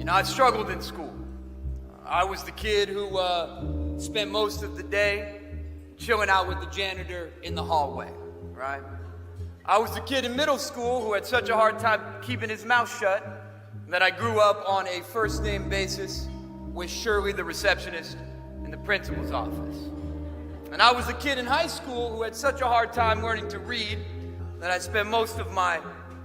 I struggled in school. I was the kid who spent most of the day chilling out with the janitor in the hallway, right? I was the kid in middle school who had such a hard time keeping his mouth shut that I grew up on a first-name basis with Shirley, the receptionist, in the principal's office. And I was the kid in high school who had such a hard time learning to read that I spent most of my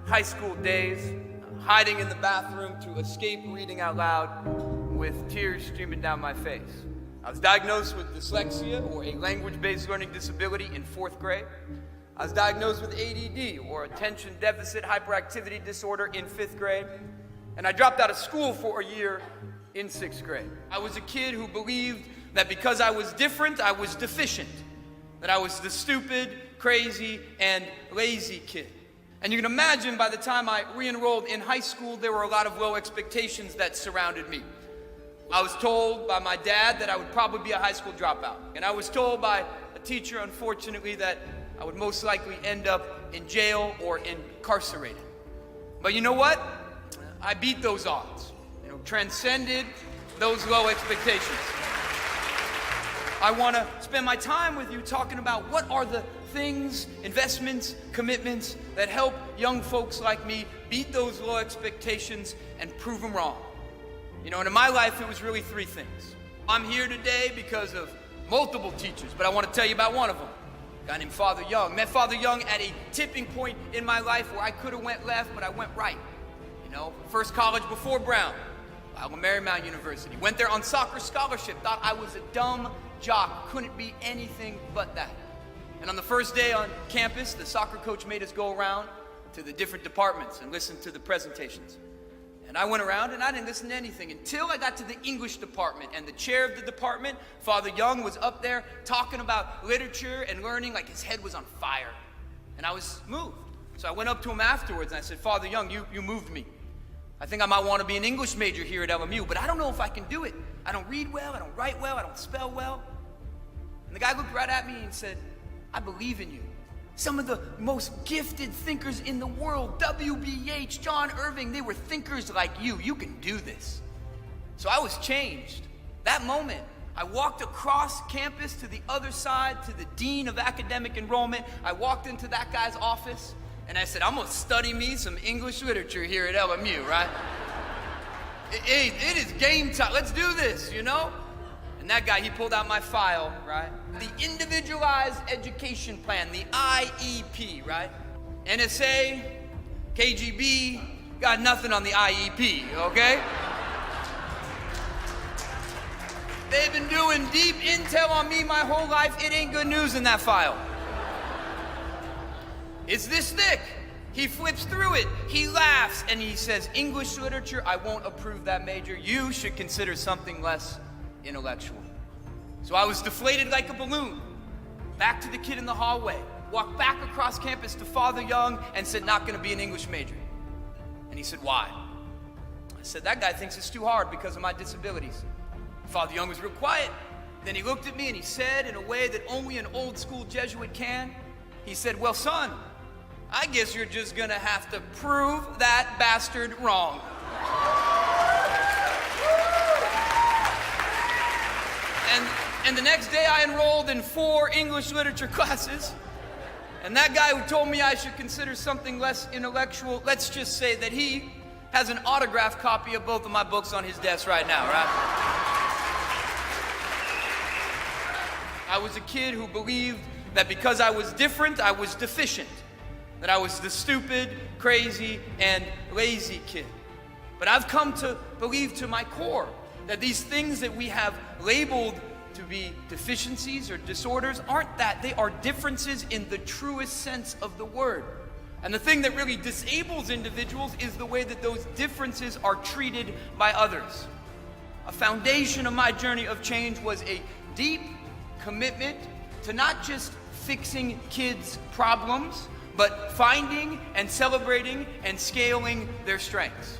high school days hiding in the bathroom to escape reading out loud with tears streaming down my face. I was diagnosed with dyslexia, or a language-based learning disability, in 4th grade. I was diagnosed with ADD, or attention deficit hyperactivity disorder, in 5th grade. And I dropped out of school for a year in 6th grade. I was a kid who believed that because I was different, I was deficient. That I was the stupid, crazy, and lazy kid. And you can imagine by the time I re-enrolled in high school, there were a lot of low expectations that surrounded me. I was told by my dad that I would probably be a high school dropout. And I was told by a teacher, unfortunately, that I would most likely end up in jail or incarcerated. But you know what? I beat those odds, transcended those low expectations. I want to spend my time with you talking about what are the things, investments, commitments that help young folks like me beat those low expectations and prove them wrong. And in my life, it was really 3 things. I'm here today because of multiple teachers, but I want to tell you about one of them. A guy named Father Young. Met Father Young at a tipping point in my life where I could have went left, but I went right. First college before Brown, Marymount University. Went there on soccer scholarship, thought I was a dumb jock, couldn't be anything but that. And on the first day on campus, the soccer coach made us go around to the different departments and listen to the presentations. And I went around and I didn't listen to anything until I got to the English department. And the chair of the department, Father Young, was up there talking about literature and learning like his head was on fire. And I was moved. So I went up to him afterwards and I said, Father Young, you moved me. I think I might want to be an English major here at LMU, but I don't know if I can do it. I don't read well, I don't write well, I don't spell well. And the guy looked right at me and said, I believe in you. Some of the most gifted thinkers in the world, W.B.H., John Irving, they were thinkers like you. You can do this. So I was changed. That moment, I walked across campus to the other side, to the dean of academic enrollment. I walked into that guy's office, and I said, I'm going to study me some English literature here at LMU, right? It is game time. Let's do this, And that guy, he pulled out my file, right? The Individualized Education Plan, the IEP, right? NSA, KGB, got nothing on the IEP, okay? They've been doing deep intel on me my whole life. It ain't good news in that file. It's this thick. He flips through it. He laughs and he says, English literature, I won't approve that major. You should consider something less intellectual. So I was deflated like a balloon. Back to the kid in the hallway. Walked back across campus to Father Young and said, not going to be an English major. And he said, why? I said, that guy thinks it's too hard because of my disabilities. Father Young was real quiet. Then he looked at me and he said, in a way that only an old school Jesuit can, he said, well, son, I guess you're just going to have to prove that bastard wrong. And the next day I enrolled in 4 English literature classes. And that guy who told me I should consider something less intellectual, let's just say that he has an autographed copy of both of my books on his desk right now, right? I was a kid who believed that because I was different, I was deficient. That I was the stupid, crazy, and lazy kid. But I've come to believe to my core that these things that we have labeled to be deficiencies or disorders aren't that. They are differences in the truest sense of the word. And the thing that really disables individuals is the way that those differences are treated by others. A foundation of my journey of change was a deep commitment to not just fixing kids' problems, but finding and celebrating and scaling their strengths.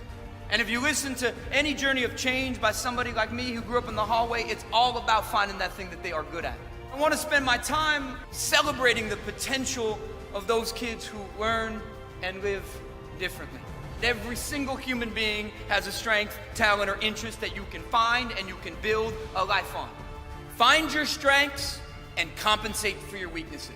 And if you listen to any journey of change by somebody like me who grew up in the hallway, it's all about finding that thing that they are good at. I want to spend my time celebrating the potential of those kids who learn and live differently. Every single human being has a strength, talent, or interest that you can find and you can build a life on. Find your strengths and compensate for your weaknesses.